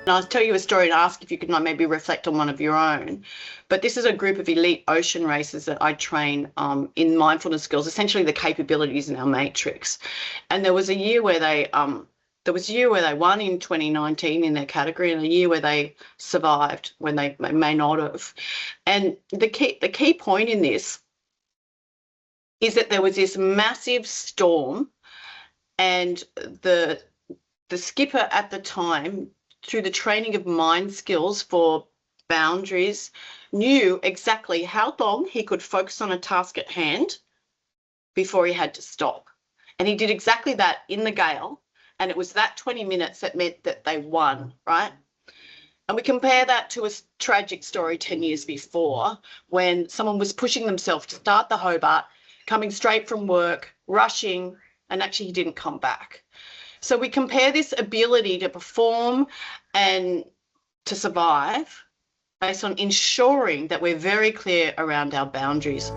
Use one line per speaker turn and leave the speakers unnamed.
And I'll tell you a story and ask if you could maybe reflect on one of your own. But this is a group of elite ocean racers that I train in mindfulness skills, essentially the capabilities in our matrix. And there was a year where they won in 2019 in their category, and a year where they survived when they may not have. And the key point in this is that there was this massive storm, and the skipper at the time, through the training of mind skills for boundaries, knew exactly how long he could focus on a task at hand before he had to stop. And he did exactly that in the gale. And it was that 20 minutes that meant that they won, right? And we compare that to a tragic story 10 years before, when someone was pushing themselves to start the Hobart, coming straight from work, rushing, and actually he didn't come back. So we compare this ability to perform and to survive based on ensuring that we're very clear around our boundaries.